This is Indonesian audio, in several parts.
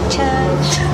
church.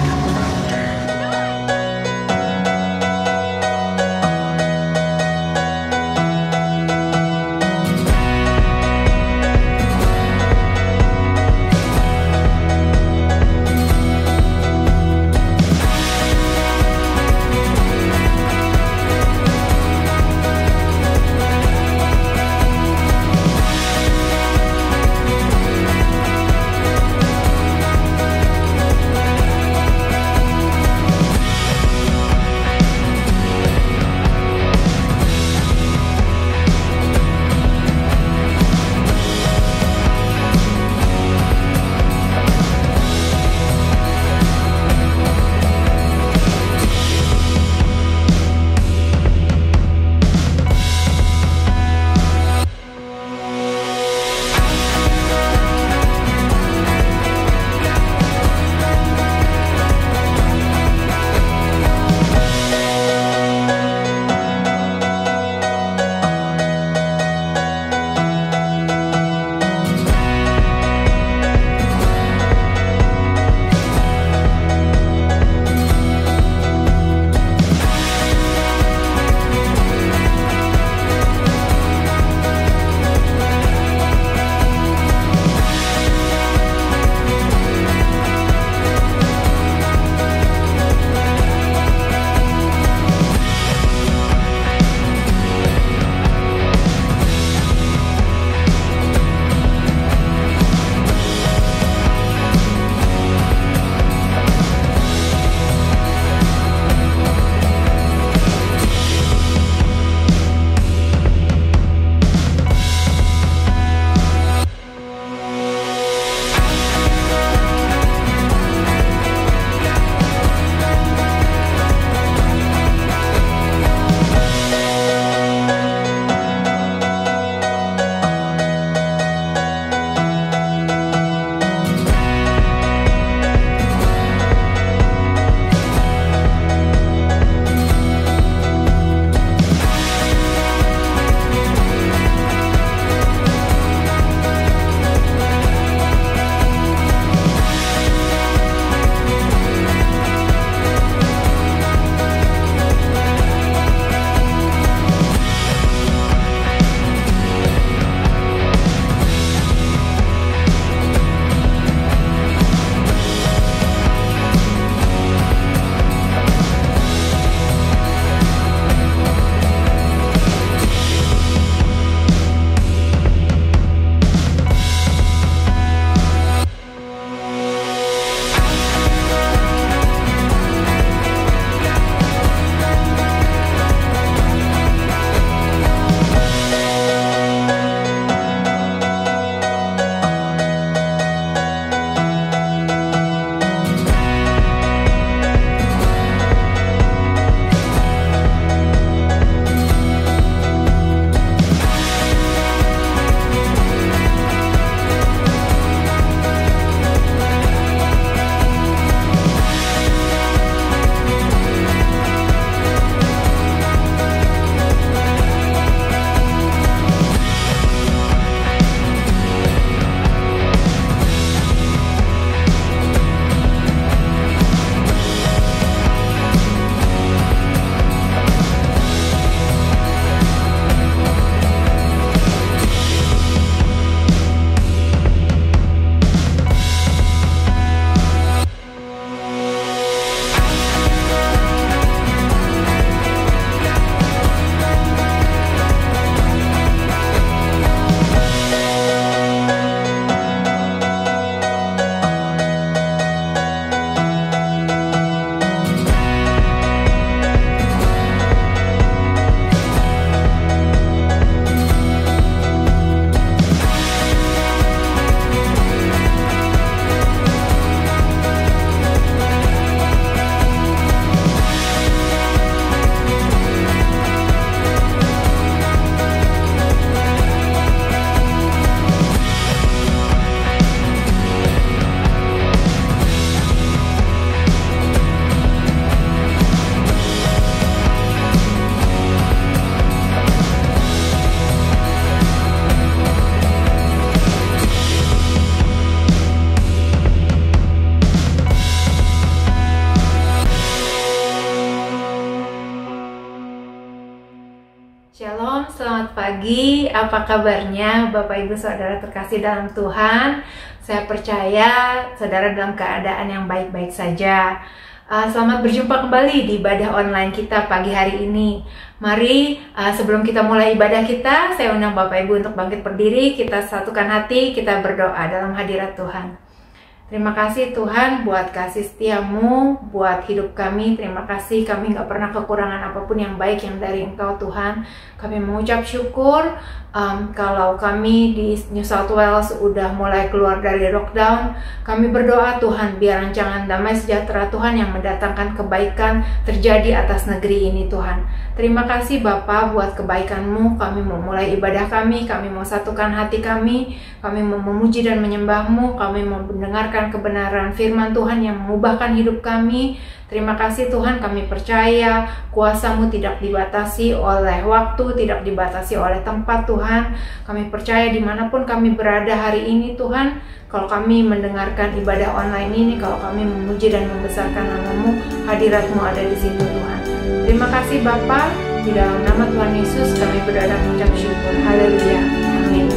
Shalom, selamat pagi. Apa kabarnya Bapak Ibu Saudara terkasih dalam Tuhan? Saya percaya saudara dalam keadaan yang baik-baik saja. Selamat berjumpa kembali di ibadah online kita pagi hari ini. Mari sebelum kita mulai ibadah kita, saya undang Bapak Ibu untuk bangkit berdiri. Kita satukan hati, kita berdoa dalam hadirat Tuhan. Terima kasih Tuhan buat kasih setiamu, buat hidup kami. Terima kasih kami gak pernah kekurangan apapun yang baik yang dari Engkau Tuhan. Kami mengucap syukur kalau kami di New South Wales udah mulai keluar dari lockdown. Kami berdoa Tuhan biar rancangan damai sejahtera Tuhan yang mendatangkan kebaikan terjadi atas negeri ini Tuhan. Terima kasih Bapa buat kebaikan-Mu. Kami mau mulai ibadah kami mau satukan hati kami mau memuji dan menyembah-Mu, kami mau mendengarkan kebenaran firman Tuhan yang mengubahkan hidup kami. Terima kasih Tuhan, kami percaya kuasa-Mu tidak dibatasi oleh waktu, tidak dibatasi oleh tempat Tuhan. Kami percaya dimanapun kami berada hari ini Tuhan, kalau kami mendengarkan ibadah online ini, kalau kami memuji dan membesarkan nama-Mu, hadirat-Mu ada di situ Tuhan. Terima kasih Bapa, di dalam nama Tuhan Yesus kami berdoa dan mengucap syukur. Haleluya. Amin.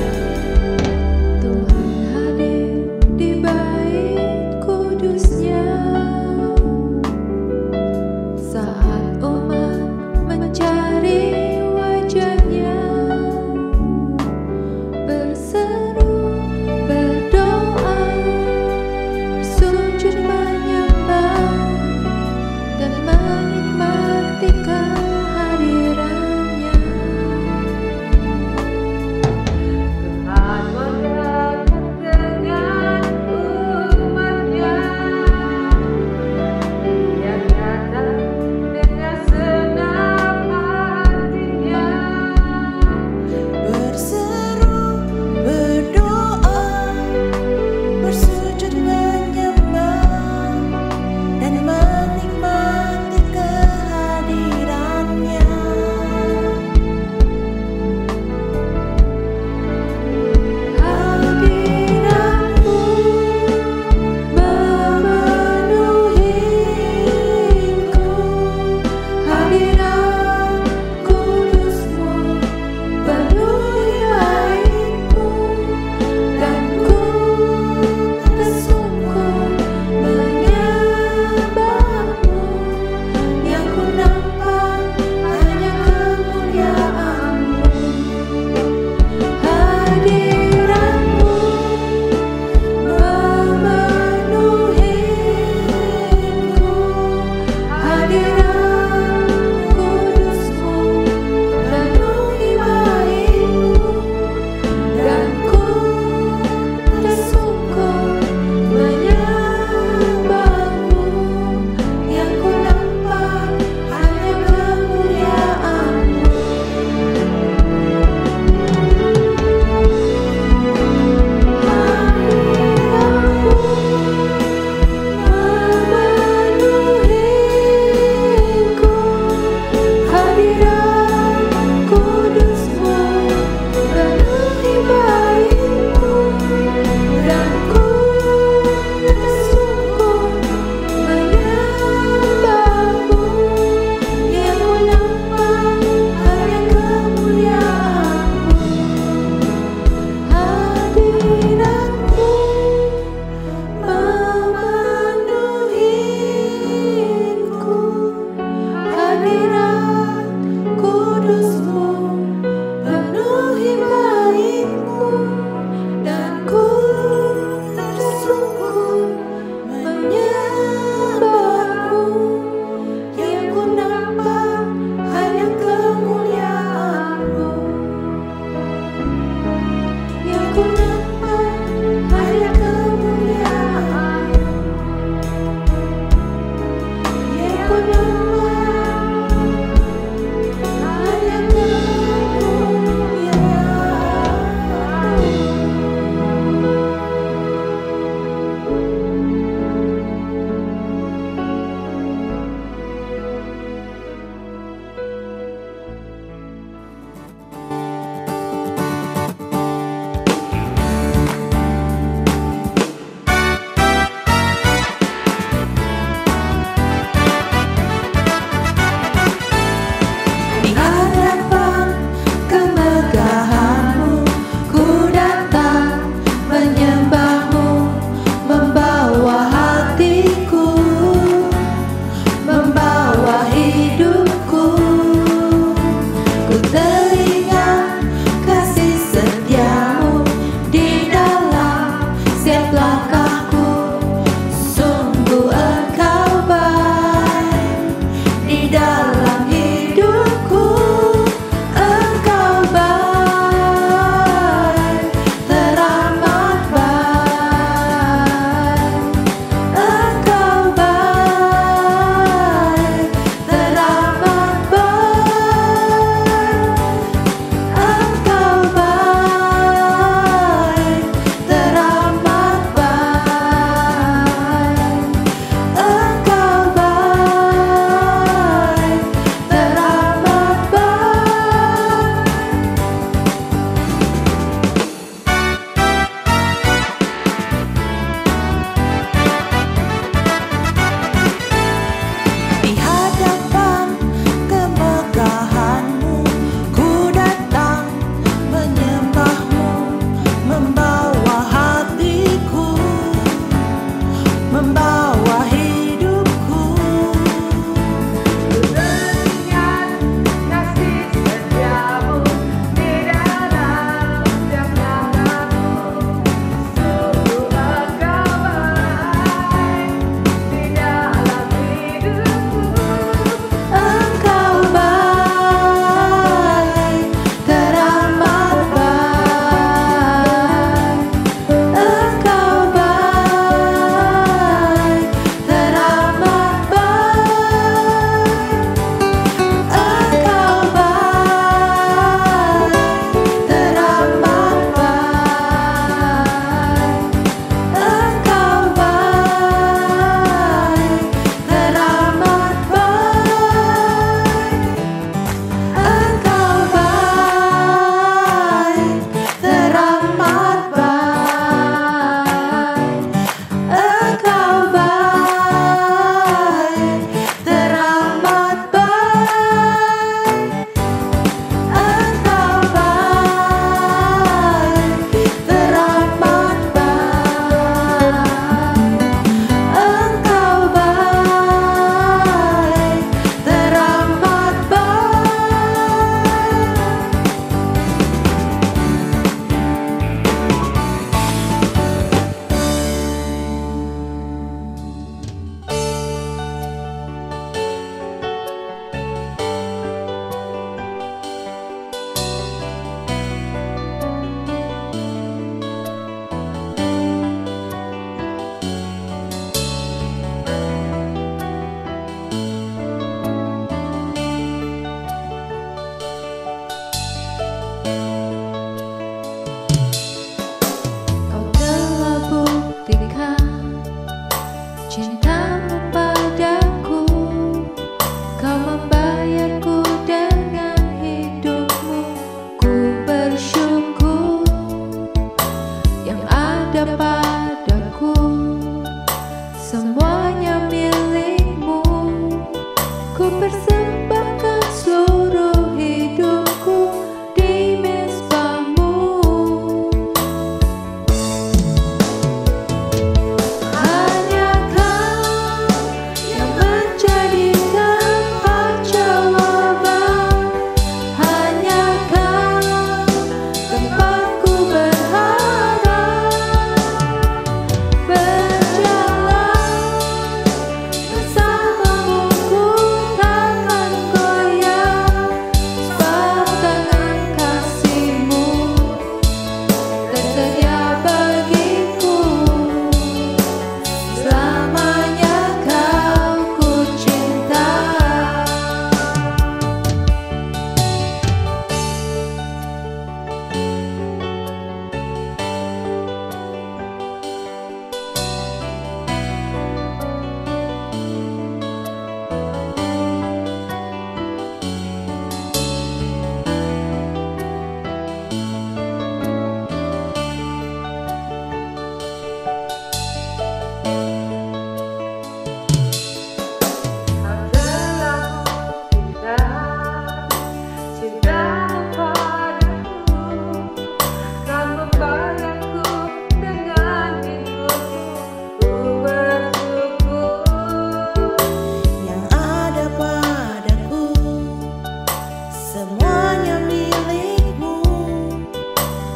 semuanya milikmu.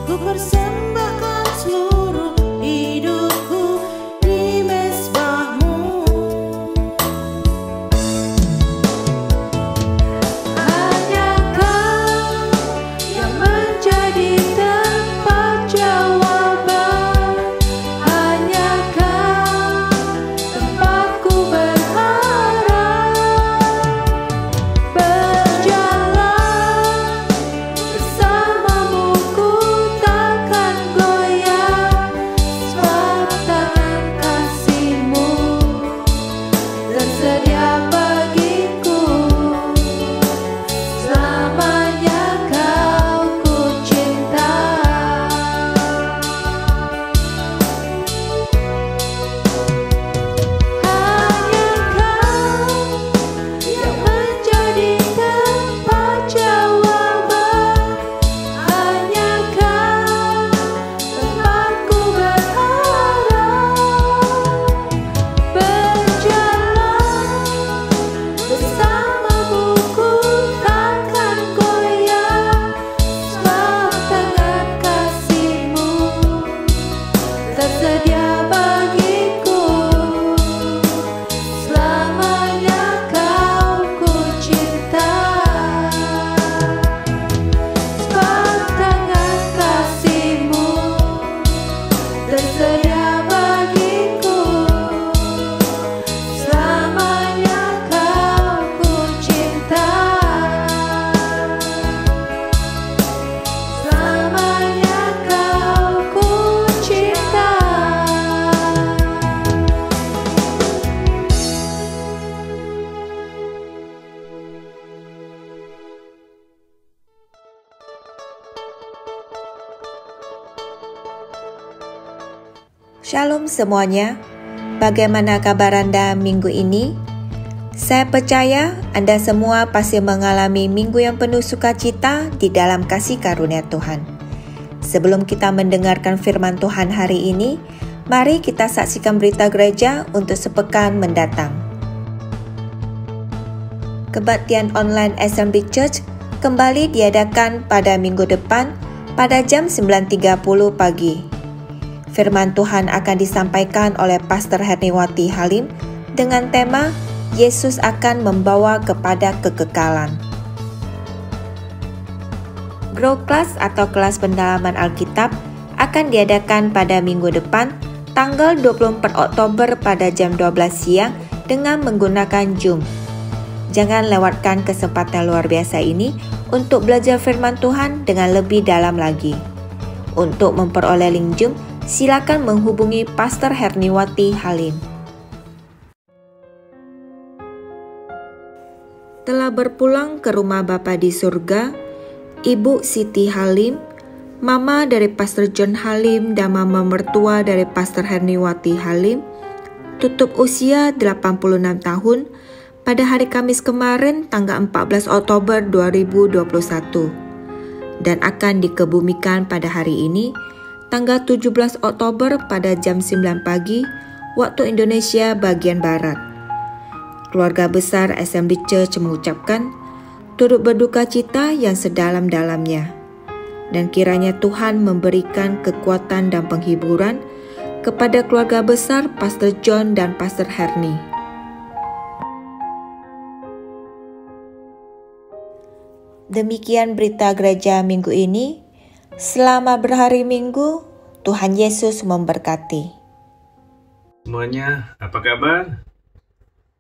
Ku persembahkan seluruh hidupku di mezbahmu. Hanya Kau yang menjadi tempat jawaban. Hanya Kau tempatku berharap. Berjalan bersamamu ku takkan goyah, sebab tangan kasih-Mu tersedia bagiku. Selamanya Kau ku cinta. Hanya Kau yang menjadi tempat jawaban. Hanya Kau tempatku berharap. Berjalan bersamamu ku takkan goyah, sebab tangan kasih-Mu tersedia bagiku. Selamanya Kau ku cinta. Sebab tangan kasih-Mu tersedia bagiku. Selamanya Kau ku cinta. Selamanya Kau ku cinta. Shalom semuanya, bagaimana kabar Anda minggu ini? Saya percaya Anda semua pasti mengalami minggu yang penuh sukacita di dalam kasih karunia Tuhan. Sebelum kita mendengarkan firman Tuhan hari ini, mari kita saksikan berita gereja untuk sepekan mendatang. Kebaktian online Assembly Church kembali diadakan pada minggu depan pada jam 9.30 pagi. Firman Tuhan akan disampaikan oleh Pastor Herniwati Halim dengan tema Yesus akan membawa kepada kekekalan. Grow Class atau kelas pendalaman Alkitab akan diadakan pada minggu depan tanggal 24 Oktober pada jam 12 siang dengan menggunakan Zoom. Jangan lewatkan kesempatan luar biasa ini untuk belajar firman Tuhan dengan lebih dalam lagi. Untuk memperoleh link Zoom, silakan menghubungi Pastor Herniwati Halim. Telah berpulang ke rumah Bapa di surga, Ibu Siti Halim, Mama dari Pastor John Halim dan Mama mertua dari Pastor Herniwati Halim, tutup usia 86 tahun pada hari Kamis kemarin tanggal 14 Oktober 2021 dan akan dikebumikan pada hari ini tanggal 17 Oktober pada jam 9 pagi waktu Indonesia bagian Barat. Keluarga besar Assembly Church mengucapkan turut berduka cita yang sedalam-dalamnya, dan kiranya Tuhan memberikan kekuatan dan penghiburan kepada keluarga besar Pastor John dan Pastor Herni. Demikian berita gereja minggu ini. Selamat berhari Minggu, Tuhan Yesus memberkati. Semuanya, apa kabar?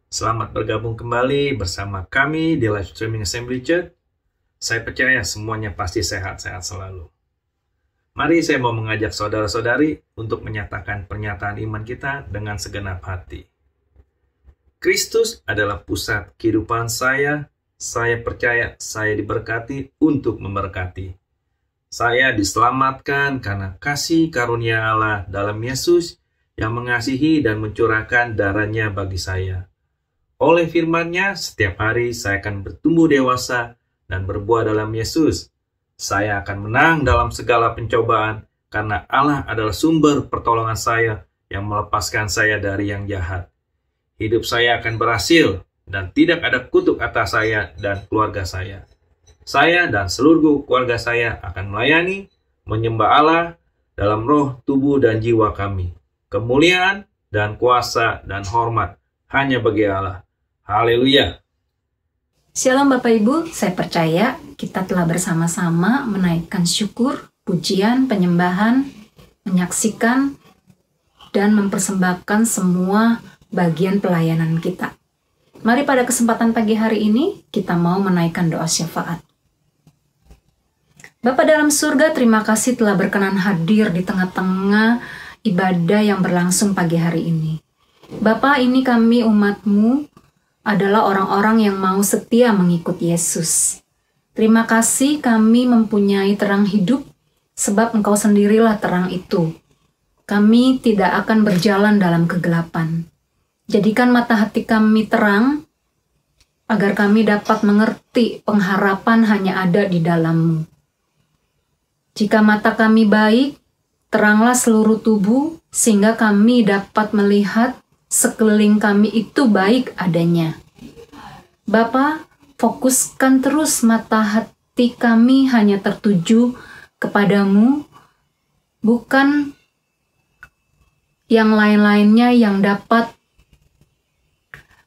Selamat bergabung kembali bersama kami di live streaming Assembly Church. Saya percaya semuanya pasti sehat-sehat selalu. Mari saya mau mengajak saudara-saudari untuk menyatakan pernyataan iman kita dengan segenap hati. Kristus adalah pusat kehidupan saya. Saya percaya saya diberkati untuk memberkati. Saya diselamatkan karena kasih karunia Allah dalam Yesus yang mengasihi dan mencurahkan darahnya bagi saya. Oleh firman-Nya, setiap hari saya akan bertumbuh dewasa dan berbuah dalam Yesus. Saya akan menang dalam segala pencobaan karena Allah adalah sumber pertolongan saya yang melepaskan saya dari yang jahat. Hidup saya akan berhasil dan tidak ada kutuk atas saya dan keluarga saya. Saya dan seluruh keluarga saya akan melayani, menyembah Allah dalam roh, tubuh, dan jiwa kami. Kemuliaan dan kuasa dan hormat hanya bagi Allah. Haleluya. Shalom Bapak Ibu, saya percaya kita telah bersama-sama menaikkan syukur, pujian, penyembahan, menyaksikan, dan mempersembahkan semua bagian pelayanan kita. Mari pada kesempatan pagi hari ini, kita mau menaikkan doa syafaat. Bapa dalam surga, terima kasih telah berkenan hadir di tengah-tengah ibadah yang berlangsung pagi hari ini. Bapa, ini kami umat-Mu adalah orang-orang yang mau setia mengikut Yesus. Terima kasih kami mempunyai terang hidup, sebab Engkau sendirilah terang itu. Kami tidak akan berjalan dalam kegelapan. Jadikan mata hati kami terang, agar kami dapat mengerti pengharapan hanya ada di dalam-Mu. Jika mata kami baik, teranglah seluruh tubuh, sehingga kami dapat melihat sekeliling kami itu baik adanya. Bapa, fokuskan terus mata hati kami hanya tertuju kepadamu, bukan yang lain-lainnya yang dapat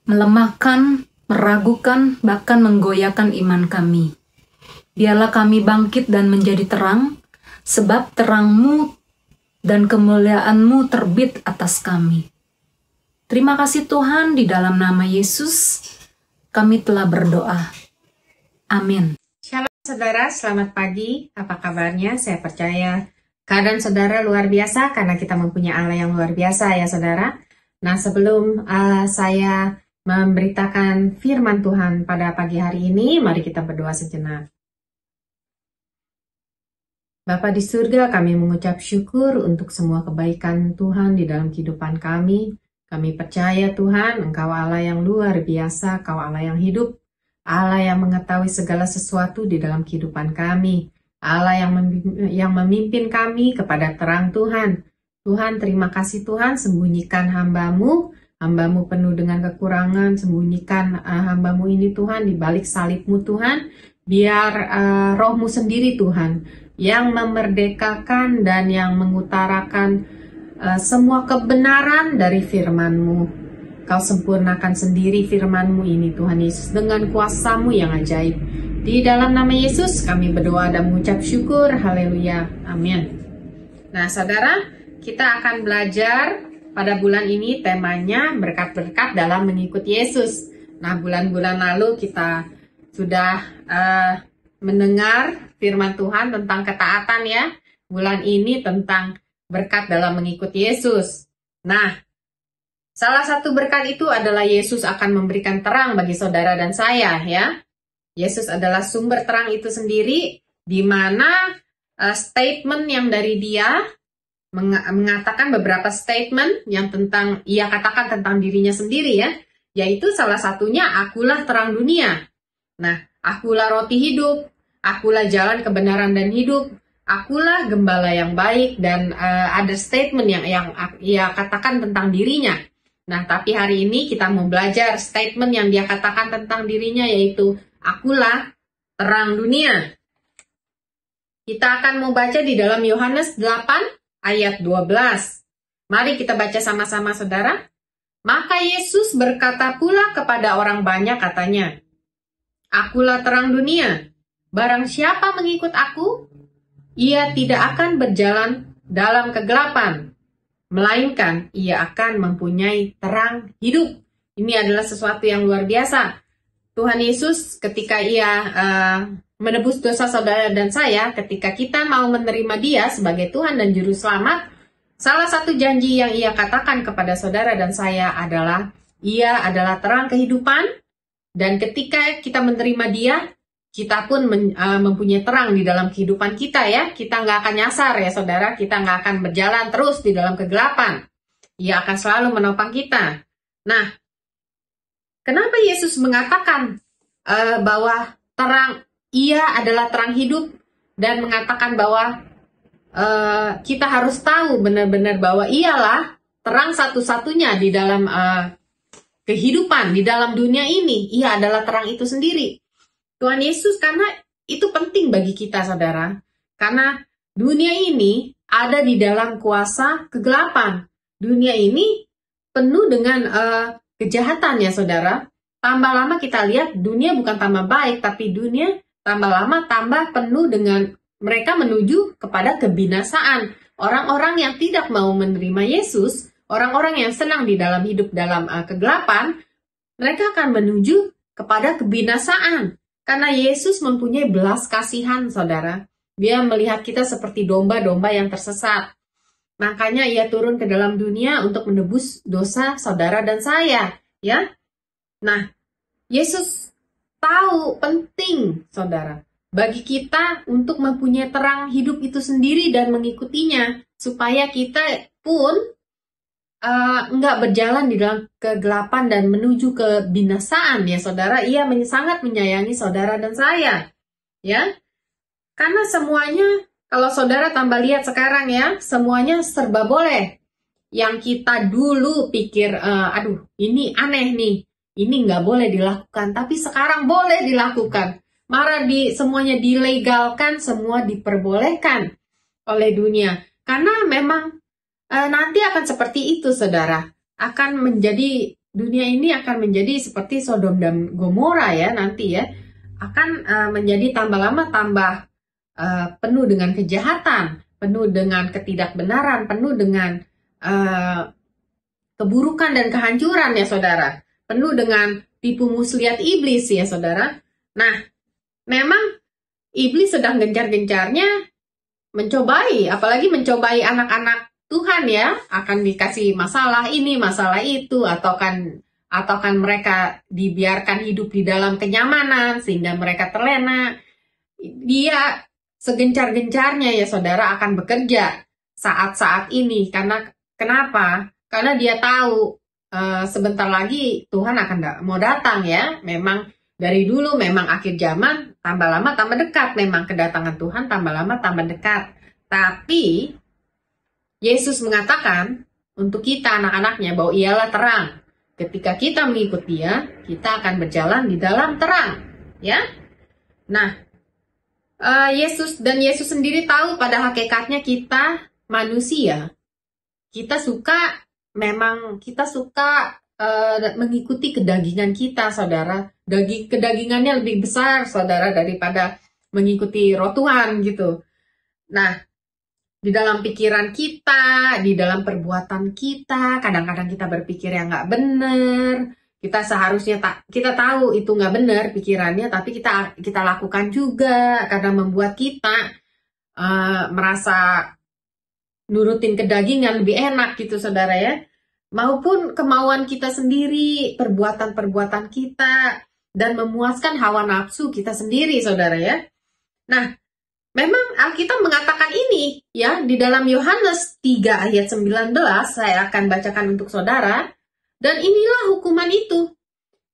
melemahkan, meragukan, bahkan menggoyahkan iman kami. Biarlah kami bangkit dan menjadi terang, sebab terang-Mu dan kemuliaan-Mu terbit atas kami. Terima kasih Tuhan, di dalam nama Yesus kami telah berdoa. Amin. Shalom saudara, selamat pagi. Apa kabarnya? Saya percaya keadaan saudara luar biasa karena kita mempunyai Allah yang luar biasa ya saudara. Nah, sebelum saya memberitakan firman Tuhan pada pagi hari ini, mari kita berdoa sejenak. Bapa di surga, kami mengucap syukur untuk semua kebaikan Tuhan di dalam kehidupan kami. Kami percaya Tuhan, Engkau Allah yang luar biasa, Engkau Allah yang hidup, Allah yang mengetahui segala sesuatu di dalam kehidupan kami, Allah yang memimpin kami kepada terang Tuhan. Tuhan, terima kasih Tuhan, sembunyikan hamba-Mu penuh dengan kekurangan, sembunyikan hamba-Mu ini Tuhan di balik salib-Mu Tuhan, biar Roh-Mu sendiri Tuhan, yang memerdekakan dan yang mengutarakan semua kebenaran dari firman-Mu. Kau sempurnakan sendiri firman-Mu ini Tuhan Yesus dengan kuasa-Mu yang ajaib. Di dalam nama Yesus kami berdoa dan mengucap syukur. Haleluya. Amin. Nah saudara, kita akan belajar pada bulan ini temanya berkat-berkat dalam mengikuti Yesus. Nah bulan-bulan lalu kita sudah mendengar firman Tuhan tentang ketaatan ya. Bulan ini tentang berkat dalam mengikuti Yesus. Nah, salah satu berkat itu adalah Yesus akan memberikan terang bagi saudara dan saya ya. Yesus adalah sumber terang itu sendiri, di mana statement yang dari Dia mengatakan beberapa statement yang Ia katakan tentang dirinya sendiri ya, yaitu salah satunya akulah terang dunia. Nah, akulah roti hidup, akulah jalan kebenaran dan hidup, akulah gembala yang baik, dan ada statement yang Ia katakan tentang dirinya. Nah, tapi hari ini kita mau belajar statement yang Dia katakan tentang dirinya, yaitu akulah terang dunia. Kita akan mau baca di dalam Yohanes 8 ayat 12. Mari kita baca sama-sama saudara. Maka Yesus berkata pula kepada orang banyak katanya, akulah terang dunia. Barang siapa mengikut aku, ia tidak akan berjalan dalam kegelapan, melainkan ia akan mempunyai terang hidup. Ini adalah sesuatu yang luar biasa. Tuhan Yesus ketika Ia menebus dosa saudara dan saya, ketika kita mau menerima Dia sebagai Tuhan dan Juru Selamat, salah satu janji yang Ia katakan kepada saudara dan saya adalah, Ia adalah terang kehidupan, dan ketika kita menerima Dia, kita pun mempunyai terang di dalam kehidupan kita ya. Kita nggak akan nyasar ya saudara, kita nggak akan berjalan terus di dalam kegelapan. Ia akan selalu menopang kita. Nah, kenapa Yesus mengatakan bahwa Ia adalah terang hidup, dan mengatakan bahwa kita harus tahu benar-benar bahwa Ialah terang satu-satunya di dalam kehidupan, di dalam dunia ini. Ia adalah terang itu sendiri. Tuhan Yesus karena itu penting bagi kita, saudara. Karena dunia ini ada di dalam kuasa kegelapan. Dunia ini penuh dengan kejahatan ya, saudara. Tambah lama kita lihat dunia bukan tambah baik, tapi dunia tambah lama tambah penuh dengan mereka menuju kepada kebinasaan. Orang-orang yang tidak mau menerima Yesus, orang-orang yang senang di dalam hidup dalam kegelapan, mereka akan menuju kepada kebinasaan. Karena Yesus mempunyai belas kasihan, saudara. Dia melihat kita seperti domba-domba yang tersesat. Makanya ia turun ke dalam dunia untuk menebus dosa saudara dan saya, ya. Nah, Yesus tahu penting, saudara, bagi kita untuk mempunyai terang hidup itu sendiri dan mengikutinya, supaya kita pun nggak berjalan di dalam kegelapan dan menuju kebinasaan, ya, saudara. Ia sangat menyayangi saudara dan saya, ya. Karena semuanya, kalau saudara tambah lihat sekarang ya, semuanya serba boleh. Yang kita dulu pikir, aduh ini aneh nih, ini nggak boleh dilakukan, tapi sekarang boleh dilakukan. Malah semuanya dilegalkan, semua diperbolehkan oleh dunia. Karena memang nanti akan seperti itu, saudara. Akan menjadi, dunia ini akan menjadi seperti Sodom dan Gomora ya nanti ya. Akan menjadi tambah lama tambah penuh dengan kejahatan, penuh dengan ketidakbenaran, penuh dengan keburukan dan kehancuran ya, saudara. Penuh dengan tipu muslihat iblis ya, saudara. Nah, memang iblis sedang gencar-gencarnya mencobai, apalagi mencobai anak-anak Tuhan ya, akan dikasih masalah ini, masalah itu, atau kan mereka dibiarkan hidup di dalam kenyamanan sehingga mereka terlena. Dia segencar-gencarnya ya, saudara, akan bekerja saat-saat ini. Karena kenapa? Karena dia tahu sebentar lagi Tuhan akan mau datang ya. Memang dari dulu memang akhir zaman tambah lama tambah dekat. Memang kedatangan Tuhan tambah lama tambah dekat. Tapi Yesus mengatakan untuk kita anak-anaknya bahwa ialah terang. Ketika kita mengikut dia, kita akan berjalan di dalam terang, ya. Nah, Yesus sendiri tahu pada hakikatnya kita manusia. Kita suka mengikuti kedagingan kita, saudara. Kedagingannya lebih besar, saudara, daripada mengikuti roh Tuhan gitu. Nah, di dalam pikiran kita, di dalam perbuatan kita, kadang-kadang kita berpikir yang nggak benar. Kita seharusnya kita tahu itu nggak benar pikirannya, tapi kita lakukan juga karena membuat kita merasa nurutin kedagingan lebih enak gitu, saudara ya. Maupun kemauan kita sendiri, perbuatan-perbuatan kita, dan memuaskan hawa nafsu kita sendiri, saudara ya. Nah, memang Alkitab mengatakan ini ya di dalam Yohanes 3 ayat 19, saya akan bacakan untuk saudara. Dan inilah hukuman itu.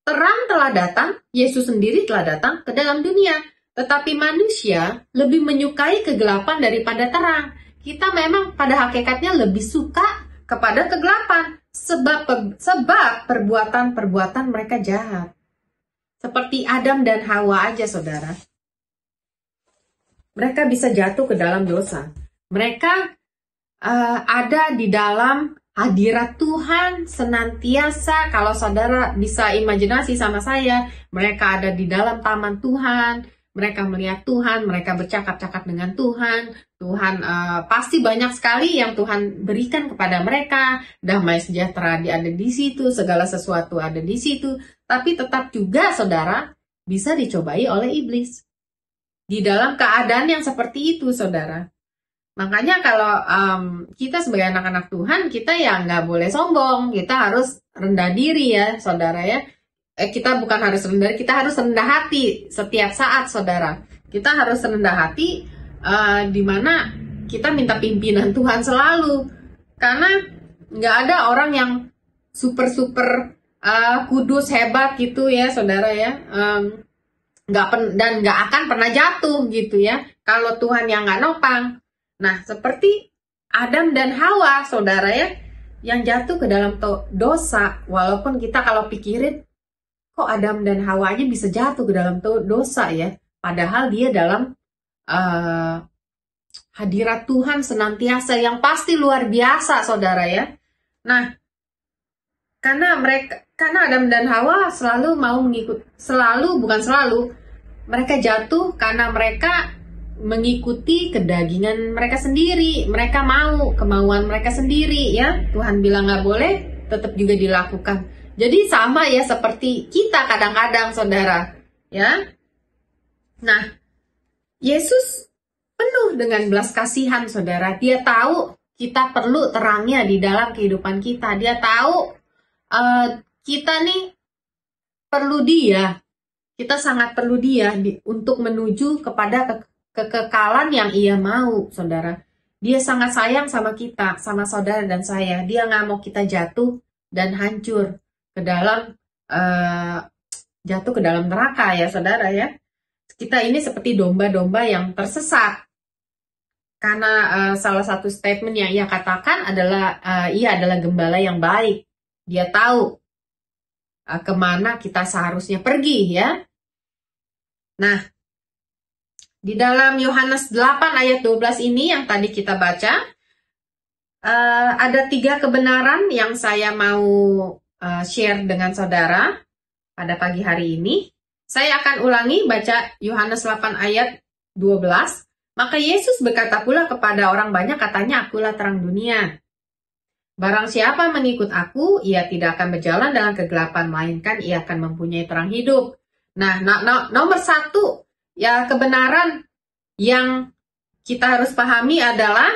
Terang telah datang, Yesus sendiri telah datang ke dalam dunia. Tetapi manusia lebih menyukai kegelapan daripada terang. Kita memang pada hakikatnya lebih suka kepada kegelapan. Sebab perbuatan-perbuatan mereka jahat. Seperti Adam dan Hawa aja, saudara. Mereka bisa jatuh ke dalam dosa. Mereka ada di dalam hadirat Tuhan senantiasa. Kalau saudara bisa imajinasi sama saya, mereka ada di dalam taman Tuhan, mereka melihat Tuhan, mereka bercakap-cakap dengan Tuhan. Tuhan pasti banyak sekali yang Tuhan berikan kepada mereka. Damai sejahtera ada di situ, segala sesuatu ada di situ. Tapi tetap juga saudara bisa dicobai oleh iblis. Di dalam keadaan yang seperti itu, saudara. Makanya kalau kita sebagai anak-anak Tuhan, kita ya nggak boleh sombong. Kita harus rendah diri ya, saudara ya. Kita bukan harus rendah, kita harus rendah hati setiap saat, saudara. Kita harus rendah hati, di mana kita minta pimpinan Tuhan selalu. Karena nggak ada orang yang super kudus, hebat gitu ya, saudara ya. Dan nggak akan pernah jatuh gitu ya, kalau Tuhan yang nggak nopang. Nah, seperti Adam dan Hawa, saudara ya, yang jatuh ke dalam dosa. Walaupun kita kalau pikirin, kok Adam dan Hawa aja bisa jatuh ke dalam dosa ya. padahal dia dalam hadirat Tuhan senantiasa yang pasti luar biasa, saudara ya. Nah, karena Adam dan Hawa selalu mau mereka jatuh karena mereka mengikuti kedagingan mereka sendiri. Mereka mau kemauan mereka sendiri ya. Tuhan bilang nggak boleh, tetap juga dilakukan. Jadi sama ya seperti kita kadang-kadang, saudara ya. Nah, Yesus penuh dengan belas kasihan, saudara. Dia tahu kita perlu terangnya di dalam kehidupan kita. Dia tahu kita nih perlu dia. Kita sangat perlu dia untuk menuju kepada kekekalan yang ia mau, saudara. Dia sangat sayang sama kita, sama saudara dan saya. Dia nggak mau kita jatuh dan hancur ke dalam neraka ya, saudara ya. Kita ini seperti domba-domba yang tersesat. Karena salah satu statement yang ia katakan adalah ia adalah gembala yang baik. Dia tahu kemana kita seharusnya pergi ya. Nah, di dalam Yohanes 8 ayat 12 ini yang tadi kita baca, ada 3 kebenaran yang saya mau share dengan saudara pada pagi hari ini. Saya akan ulangi baca Yohanes 8 ayat 12. Maka Yesus berkata pula kepada orang banyak, katanya, akulah terang dunia. Barang siapa mengikut aku, ia tidak akan berjalan dalam kegelapan, melainkan ia akan mempunyai terang hidup. Nah, nomor 1 ya kebenaran yang kita harus pahami adalah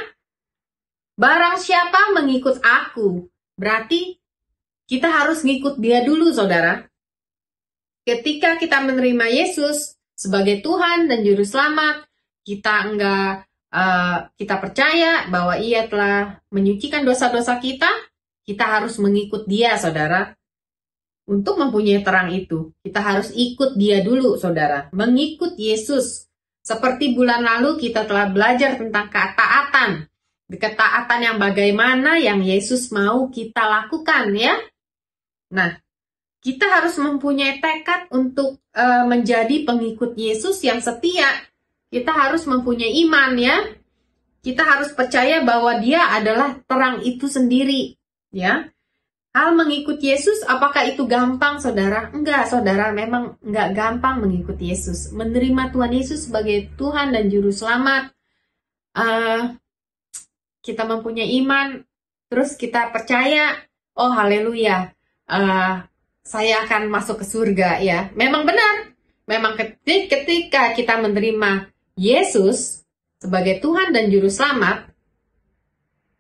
barang siapa mengikut aku, berarti kita harus ngikut dia dulu, saudara. Ketika kita menerima Yesus sebagai Tuhan dan Juru Selamat, kita percaya bahwa ia telah menyucikan dosa-dosa kita harus mengikut dia, saudara. Untuk mempunyai terang itu, kita harus ikut dia dulu, saudara. Mengikut Yesus. Seperti bulan lalu kita telah belajar tentang ketaatan. Ketaatan yang bagaimana yang Yesus mau kita lakukan ya. Nah, kita harus mempunyai tekad untuk menjadi pengikut Yesus yang setia. Kita harus mempunyai iman ya. Kita harus percaya bahwa dia adalah terang itu sendiri ya. Hal mengikut Yesus, apakah itu gampang, saudara? Enggak, saudara, memang enggak gampang mengikuti Yesus. Menerima Tuhan Yesus sebagai Tuhan dan Juru Selamat. Kita mempunyai iman, terus kita percaya, oh haleluya, saya akan masuk ke surga ya. Memang benar, memang ketika kita menerima Yesus sebagai Tuhan dan Juru Selamat,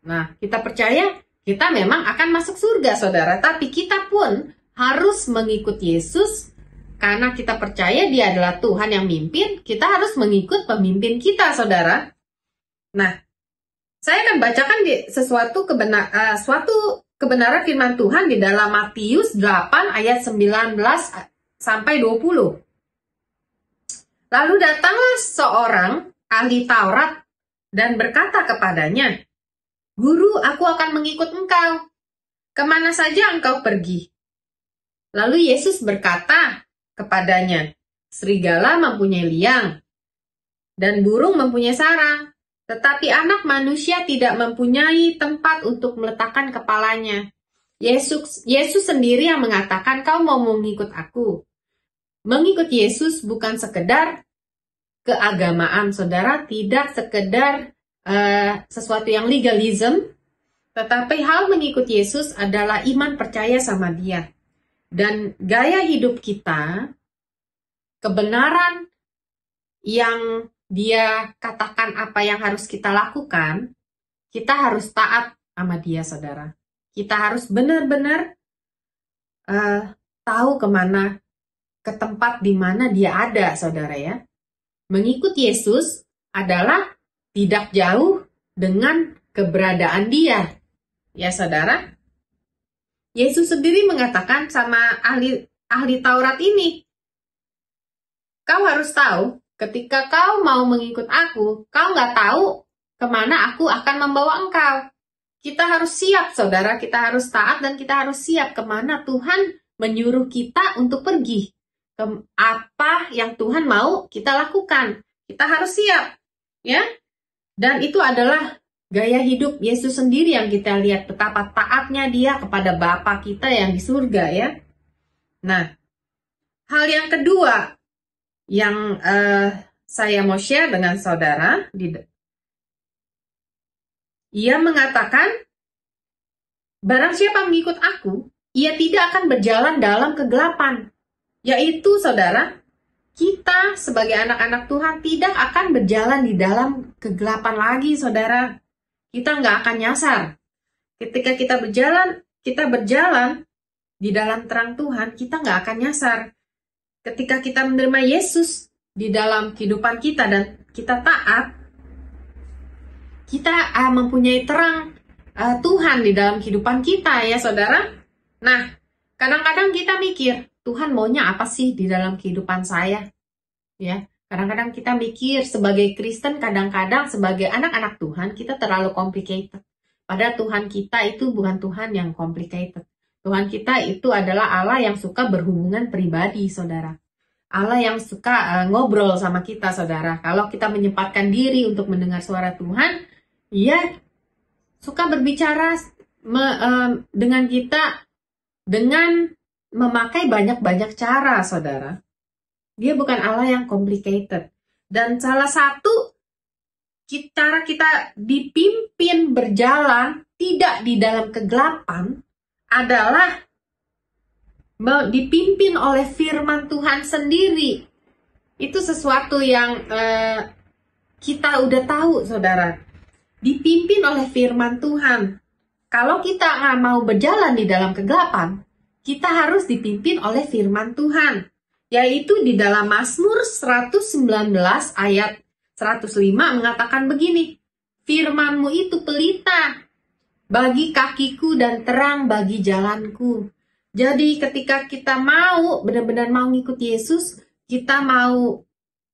nah kita percaya, kita memang akan masuk surga, saudara. Tapi kita pun harus mengikut Yesus karena kita percaya dia adalah Tuhan yang mimpin. Kita harus mengikut pemimpin kita, saudara. Nah, saya akan bacakan suatu kebenaran firman Tuhan di dalam Matius 8 ayat 19 sampai 20. Lalu datanglah seorang ahli Taurat dan berkata kepadanya, Guru, aku akan mengikut engkau. Kemana saja engkau pergi? Lalu Yesus berkata kepadanya, serigala mempunyai liang, dan burung mempunyai sarang, tetapi anak manusia tidak mempunyai tempat untuk meletakkan kepalanya. Yesus sendiri yang mengatakan, kau mau mengikut aku. Mengikut Yesus bukan sekedar keagamaan, saudara, tidak sekedar sesuatu yang legalism, tetapi hal mengikut Yesus adalah iman percaya sama dia. Dan gaya hidup kita, kebenaran yang dia katakan apa yang harus kita lakukan, kita harus taat sama dia, saudara. Kita harus benar-benar tahu kemana, ke tempat di mana dia ada, saudara ya. Mengikut Yesus adalah tidak jauh dengan keberadaan dia. Ya, saudara. Yesus sendiri mengatakan sama ahli Taurat ini, kau harus tahu, ketika kau mau mengikut aku, kau nggak tahu kemana aku akan membawa engkau. Kita harus siap, saudara. Kita harus taat dan kita harus siap kemana Tuhan menyuruh kita untuk pergi. apa yang Tuhan mau kita lakukan. Kita harus siap, ya. Dan itu adalah gaya hidup Yesus sendiri yang kita lihat betapa taatnya dia kepada Bapa kita yang di surga, ya. Nah, hal yang kedua yang saya mau share dengan saudara, ia mengatakan, barang siapa mengikut aku, ia tidak akan berjalan dalam kegelapan. Yaitu, saudara, kita sebagai anak-anak Tuhan tidak akan berjalan di dalam kegelapan lagi, saudara. Kita nggak akan nyasar. Ketika kita berjalan di dalam terang Tuhan, kita nggak akan nyasar. Ketika kita menerima Yesus di dalam kehidupan kita dan kita taat, kita mempunyai terang Tuhan di dalam kehidupan kita, ya saudara. Nah, kadang-kadang kita mikir, Tuhan maunya apa sih di dalam kehidupan saya? Ya, kadang-kadang kita mikir sebagai Kristen, kadang-kadang sebagai anak-anak Tuhan, kita terlalu complicated. Padahal Tuhan kita itu bukan Tuhan yang complicated. Tuhan kita itu adalah Allah yang suka berhubungan pribadi, saudara. Allah yang suka ngobrol sama kita, saudara. Kalau kita menyempatkan diri untuk mendengar suara Tuhan, Ia suka berbicara dengan kita dengan memakai banyak-banyak cara, saudara. Dia bukan Allah yang complicated. Dan salah satu cara kita dipimpin berjalan tidak di dalam kegelapan adalah dipimpin oleh firman Tuhan sendiri. Itu sesuatu yang kita udah tahu, saudara. Dipimpin oleh firman Tuhan. Kalau kita nggak mau berjalan di dalam kegelapan, kita harus dipimpin oleh firman Tuhan. Yaitu di dalam Mazmur 119 ayat 105 mengatakan begini, firman-Mu itu pelita bagi kakiku dan terang bagi jalanku. Jadi ketika kita mau benar-benar mau ngikut Yesus, kita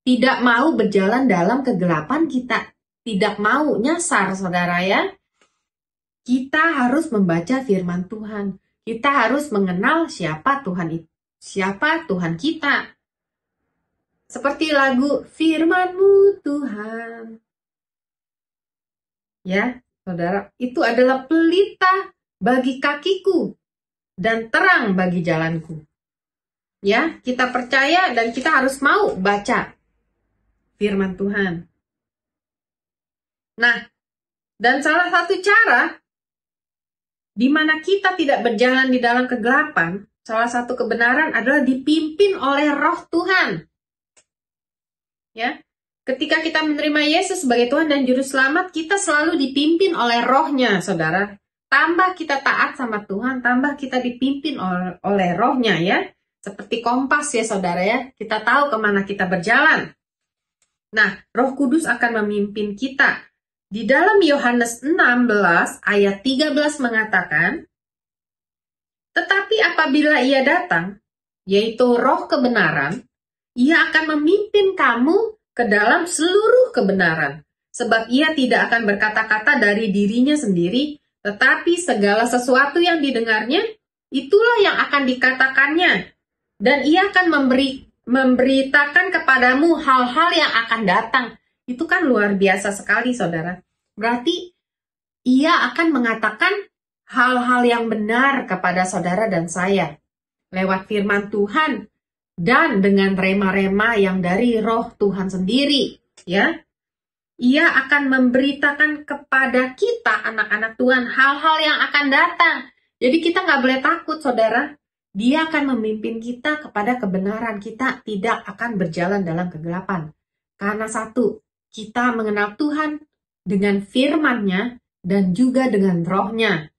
tidak mau berjalan dalam kegelapan, kita tidak mau nyasar, saudara, ya. Kita harus membaca firman Tuhan. Kita harus mengenal siapa Tuhan itu. Siapa Tuhan kita. Seperti lagu Firman-Mu Tuhan. Ya, saudara, itu adalah pelita bagi kakiku dan terang bagi jalanku. Ya, kita percaya dan kita harus mau baca firman Tuhan. Nah, dan salah satu cara di mana kita tidak berjalan di dalam kegelapan, salah satu kebenaran adalah dipimpin oleh Roh Tuhan. Ya, ketika kita menerima Yesus sebagai Tuhan dan Juru Selamat, kita selalu dipimpin oleh Roh-Nya, saudara. Tambah kita taat sama Tuhan, tambah kita dipimpin oleh Roh-Nya, ya. Seperti kompas, ya saudara, ya. Kita tahu kemana kita berjalan. Nah, Roh Kudus akan memimpin kita. Di dalam Yohanes 16 ayat 13 mengatakan, tetapi apabila Ia datang, yaitu Roh kebenaran, Ia akan memimpin kamu ke dalam seluruh kebenaran. Sebab Ia tidak akan berkata-kata dari dirinya sendiri, tetapi segala sesuatu yang didengarnya, itulah yang akan dikatakannya. Dan Ia akan memberitakan kepadamu hal-hal yang akan datang. Itu kan luar biasa sekali, saudara. Berarti Ia akan mengatakan hal-hal yang benar kepada saudara dan saya lewat firman Tuhan dan dengan rema-rema yang dari Roh Tuhan sendiri, ya. Ia akan memberitakan kepada kita anak-anak Tuhan hal-hal yang akan datang. Jadi kita nggak boleh takut, saudara. Dia akan memimpin kita kepada kebenaran. Kita tidak akan berjalan dalam kegelapan. Karena satu, kita mengenal Tuhan dengan firman-Nya dan juga dengan Roh-Nya.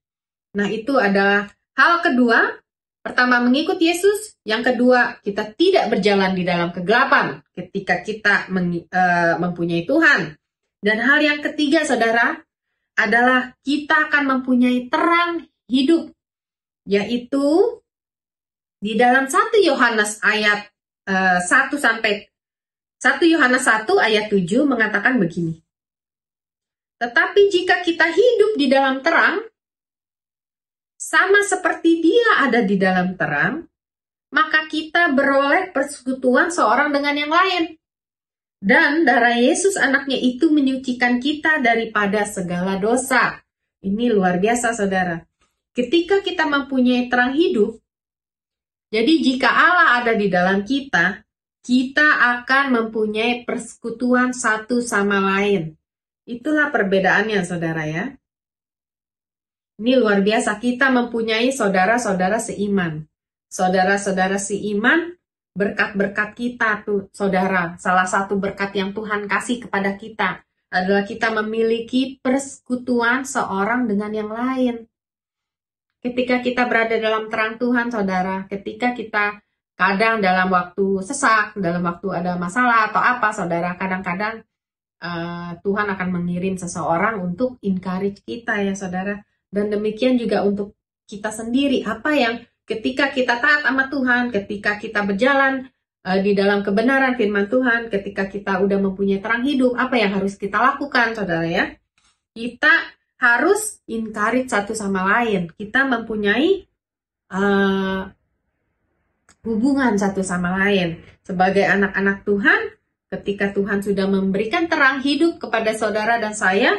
Nah, itu adalah hal kedua. Pertama, mengikut Yesus. Yang kedua, kita tidak berjalan di dalam kegelapan ketika kita mempunyai Tuhan. Dan hal yang ketiga, saudara, adalah kita akan mempunyai terang hidup. Yaitu di dalam 1 Yohanes ayat 1 Yohanes 1 ayat 7 mengatakan begini. Tetapi jika kita hidup di dalam terang, sama seperti Dia ada di dalam terang, maka kita beroleh persekutuan seorang dengan yang lain. Dan darah Yesus anaknya itu menyucikan kita daripada segala dosa. Ini luar biasa, saudara. Ketika kita mempunyai terang hidup, jadi jika Allah ada di dalam kita, kita akan mempunyai persekutuan satu sama lain. Itulah perbedaannya, saudara ya. Ini luar biasa, kita mempunyai saudara-saudara seiman. Saudara-saudara seiman, berkat-berkat kita tuh, saudara. Salah satu berkat yang Tuhan kasih kepada kita adalah kita memiliki persekutuan seorang dengan yang lain. Ketika kita berada dalam terang Tuhan, saudara, ketika kita kadang dalam waktu sesak, dalam waktu ada masalah atau apa, saudara, kadang-kadang Tuhan akan mengirim seseorang untuk encourage kita ya, saudara. Dan demikian juga untuk kita sendiri, apa yang ketika kita taat sama Tuhan, ketika kita berjalan di dalam kebenaran firman Tuhan, ketika kita udah mempunyai terang hidup, apa yang harus kita lakukan, saudara ya? Kita harus encourage satu sama lain. Kita mempunyai hubungan satu sama lain. Sebagai anak-anak Tuhan, ketika Tuhan sudah memberikan terang hidup kepada saudara dan saya,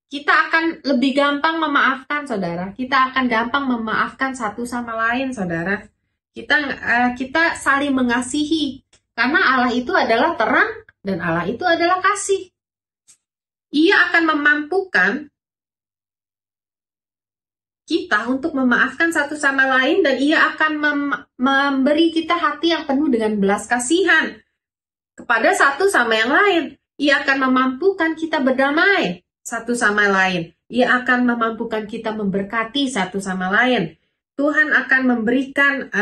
kita akan lebih gampang memaafkan, saudara. Kita akan gampang memaafkan satu sama lain, saudara. Kita saling mengasihi. Karena Allah itu adalah terang dan Allah itu adalah kasih. Ia akan memampukan kita untuk memaafkan satu sama lain dan ia akan memberi kita hati yang penuh dengan belas kasihan kepada satu sama yang lain. Ia akan memampukan kita berdamai satu sama lain. Ia akan memampukan kita memberkati satu sama lain. Tuhan akan memberikan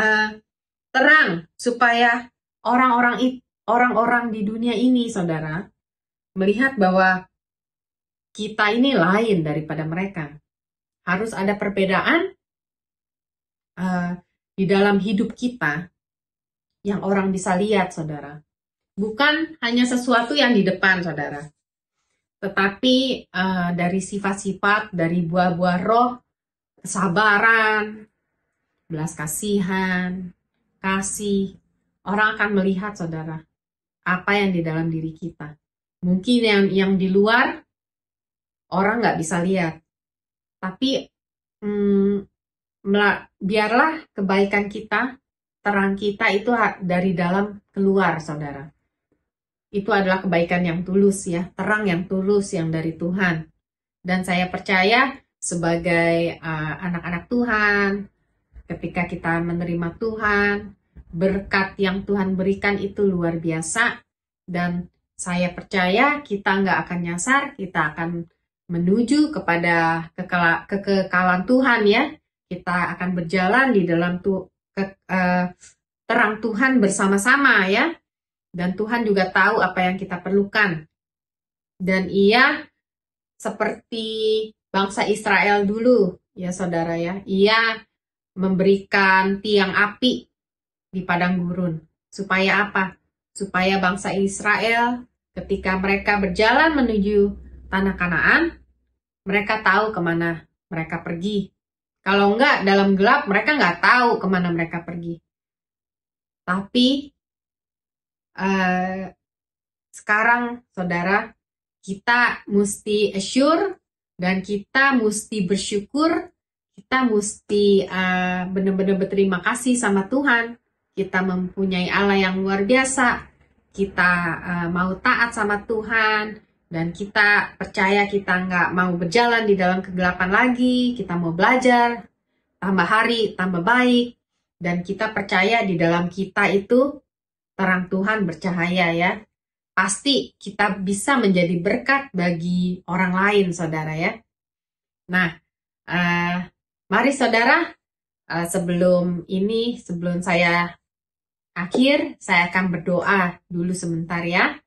terang supaya orang-orang di dunia ini, saudara, melihat bahwa kita ini lain daripada mereka. Harus ada perbedaan di dalam hidup kita yang orang bisa lihat, saudara. Bukan hanya sesuatu yang di depan, saudara. Tetapi dari sifat-sifat, dari buah-buah roh, kesabaran, belas kasihan, kasih, orang akan melihat, saudara, apa yang di dalam diri kita. Mungkin yang di luar, orang nggak bisa lihat. Tapi biarlah kebaikan kita, terang kita itu dari dalam keluar, saudara. Itu adalah kebaikan yang tulus ya, terang yang tulus yang dari Tuhan. Dan saya percaya sebagai anak-anak Tuhan, ketika kita menerima Tuhan, berkat yang Tuhan berikan itu luar biasa. Dan saya percaya kita nggak akan nyasar, kita akan menuju kepada kekekalan Tuhan ya. Kita akan berjalan di dalam terang Tuhan bersama-sama ya. Dan Tuhan juga tahu apa yang kita perlukan. Dan ia seperti bangsa Israel dulu, ya saudara ya. Ia memberikan tiang api di padang gurun. Supaya apa? Supaya bangsa Israel ketika mereka berjalan menuju tanah Kanaan, mereka tahu kemana mereka pergi. Kalau enggak, dalam gelap mereka nggak tahu kemana mereka pergi. Tapi sekarang, saudara, kita mesti assure dan kita mesti bersyukur, kita mesti benar-benar berterima kasih sama Tuhan. Kita mempunyai Allah yang luar biasa, kita mau taat sama Tuhan, dan kita percaya kita nggak mau berjalan di dalam kegelapan lagi, kita mau belajar, tambah hari, tambah baik, dan kita percaya di dalam kita itu terang Tuhan bercahaya ya. Pasti kita bisa menjadi berkat bagi orang lain, saudara ya. Nah, mari saudara, sebelum saya akhir, saya akan berdoa dulu sebentar ya.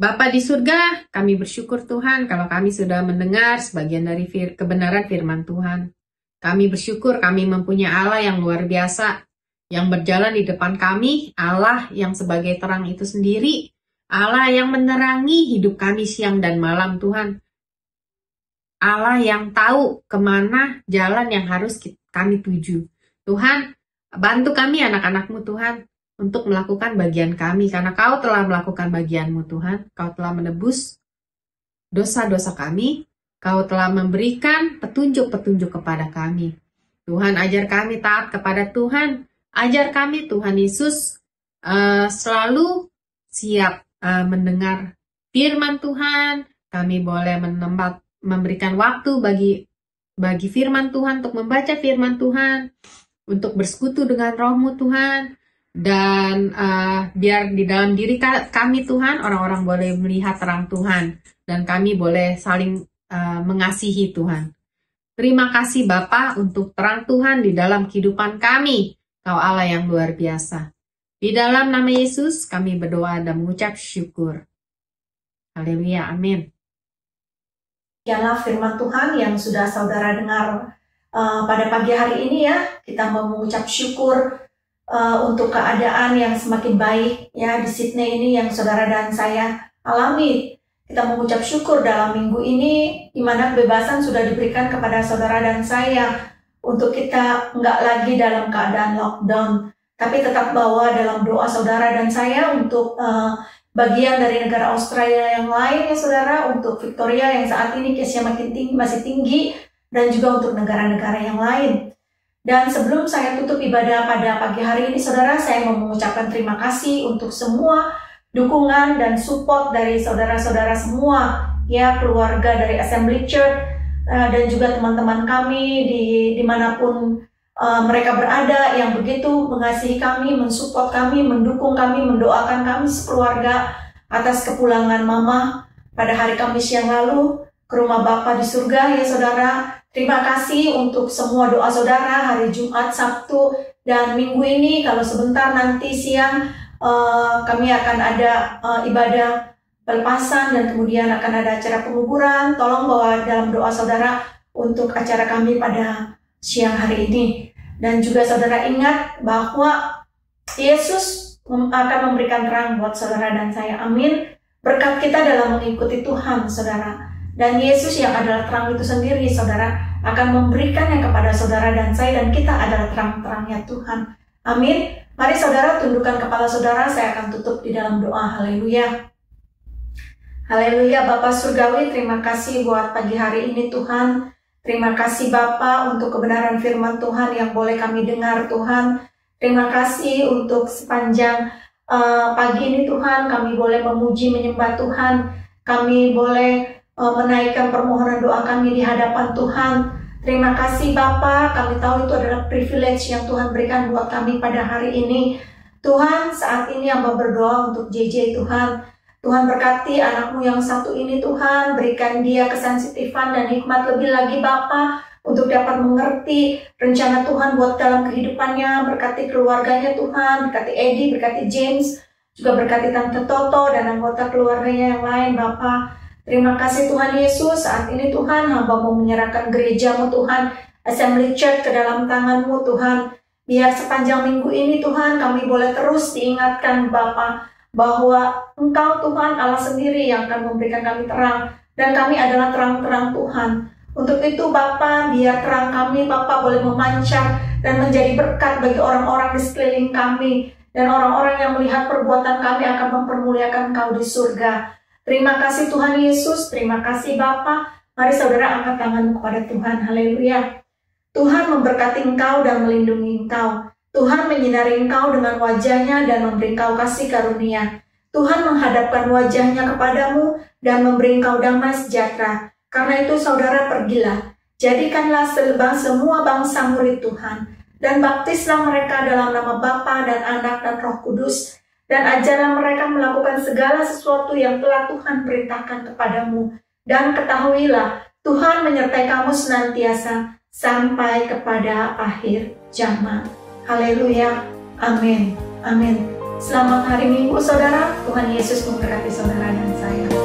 Bapa di surga, kami bersyukur Tuhan kalau kami sudah mendengar sebagian dari kebenaran firman Tuhan. Kami bersyukur kami mempunyai Allah yang luar biasa, yang berjalan di depan kami, Allah yang sebagai terang itu sendiri, Allah yang menerangi hidup kami siang dan malam Tuhan. Allah yang tahu kemana jalan yang harus kami tuju. Tuhan, bantu kami anak-anak-Mu Tuhan untuk melakukan bagian kami, karena Kau telah melakukan bagian-Mu Tuhan. Kau telah menebus dosa-dosa kami, Kau telah memberikan petunjuk-petunjuk kepada kami. Tuhan, ajar kami taat kepada Tuhan. Ajar kami Tuhan Yesus selalu siap mendengar firman Tuhan. Kami boleh memberikan waktu bagi firman Tuhan, untuk membaca firman Tuhan, untuk bersekutu dengan Roh-Mu Tuhan. Dan biar di dalam diri kami Tuhan, orang-orang boleh melihat terang Tuhan. Dan kami boleh saling mengasihi Tuhan. Terima kasih Bapa untuk terang Tuhan di dalam kehidupan kami. Kau Allah yang luar biasa. Di dalam nama Yesus kami berdoa dan mengucap syukur. Haleluya, amin. Demikianlah firman Tuhan yang sudah saudara dengar pada pagi hari ini ya. Kita mau mengucap syukur untuk keadaan yang semakin baik ya di Sydney ini yang saudara dan saya alami. Kita mengucap syukur dalam minggu ini di mana kebebasan sudah diberikan kepada saudara dan saya untuk kita nggak lagi dalam keadaan lockdown, tapi tetap bawa dalam doa saudara dan saya untuk bagian dari negara Australia yang lain ya saudara, untuk Victoria yang saat ini case-nya masih tinggi, dan juga untuk negara-negara yang lain. Dan sebelum saya tutup ibadah pada pagi hari ini saudara, saya mau mengucapkan terima kasih untuk semua dukungan dan support dari saudara-saudara semua ya, keluarga dari Assembly Church dan juga teman-teman kami dimanapun mereka berada, yang begitu mengasihi kami, mensupport kami, mendukung kami, mendoakan kami sekeluarga atas kepulangan Mama pada hari Kamis yang lalu ke rumah Bapa di surga ya saudara. Terima kasih untuk semua doa saudara hari Jumat, Sabtu, dan Minggu ini. Kalau sebentar nanti siang kami akan ada ibadah pelepasan dan kemudian akan ada acara penguburan. Tolong bawa dalam doa saudara untuk acara kami pada siang hari ini. Dan juga saudara ingat bahwa Yesus akan memberikan terang buat saudara dan saya. Amin. Berkat kita dalam mengikuti Tuhan saudara. Dan Yesus yang adalah terang itu sendiri saudara akan memberikannya kepada saudara dan saya, dan kita adalah terang-terangnya Tuhan. Amin. Mari saudara tundukkan kepala saudara, saya akan tutup di dalam doa. Haleluya. Haleluya. Bapa Surgawi, terima kasih buat pagi hari ini Tuhan. Terima kasih Bapa untuk kebenaran firman Tuhan yang boleh kami dengar Tuhan. Terima kasih untuk sepanjang pagi ini Tuhan, kami boleh memuji menyembah Tuhan. Kami boleh menaikkan permohonan doa kami di hadapan Tuhan. Terima kasih Bapa, kami tahu itu adalah privilege yang Tuhan berikan buat kami pada hari ini. Tuhan, saat ini hamba berdoa untuk JJ Tuhan. Tuhan berkati anakmu yang satu ini Tuhan, berikan dia kesensitifan dan hikmat lebih lagi Bapa, untuk dapat mengerti rencana Tuhan buat dalam kehidupannya. Berkati keluarganya Tuhan, berkati Eddie, berkati James, juga berkati Tante Toto dan anggota keluarganya yang lain Bapa. Terima kasih Tuhan Yesus, saat ini Tuhan hamba mau menyerahkan gerejamu Tuhan, Assembly Church ke dalam tanganmu Tuhan. Biar sepanjang minggu ini Tuhan kami boleh terus diingatkan Bapa, bahwa Engkau Tuhan Allah sendiri yang akan memberikan kami terang, dan kami adalah terang-terang Tuhan. Untuk itu Bapa, biar terang kami Bapa boleh memancar dan menjadi berkat bagi orang-orang di sekeliling kami, dan orang-orang yang melihat perbuatan kami akan mempermuliakan Engkau di surga. Terima kasih Tuhan Yesus, terima kasih Bapa. Mari saudara angkat tangan kepada Tuhan. Haleluya. Tuhan memberkati engkau dan melindungi engkau. Tuhan menyinari engkau dengan wajahnya dan memberi engkau kasih karunia. Tuhan menghadapkan wajahnya kepadamu dan memberi engkau damai sejahtera. Karena itu saudara pergilah, jadikanlah semua bangsa murid Tuhan, dan baptislah mereka dalam nama Bapa dan Anak dan Roh Kudus, dan ajarlah mereka melakukan segala sesuatu yang telah Tuhan perintahkan kepadamu. Dan ketahuilah, Tuhan menyertai kamu senantiasa sampai kepada akhir zaman. Haleluya. Amin. Amin. Selamat hari Minggu saudara. Tuhan Yesus memberkati saudara dan saya.